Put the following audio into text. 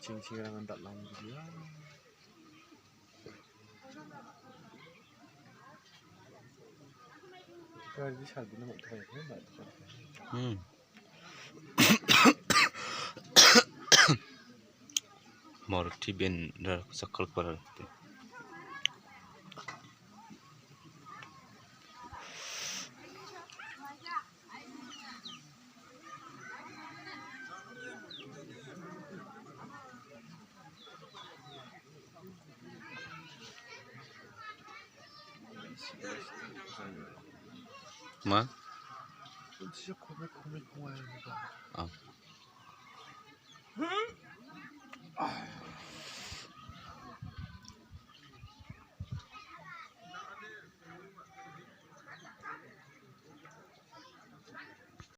cincin dengan dalam dia. Kali di sabi na magtry ko ba ito? Maruti bender sakal parate. Ma? Siya komik kung ano ba? Ah.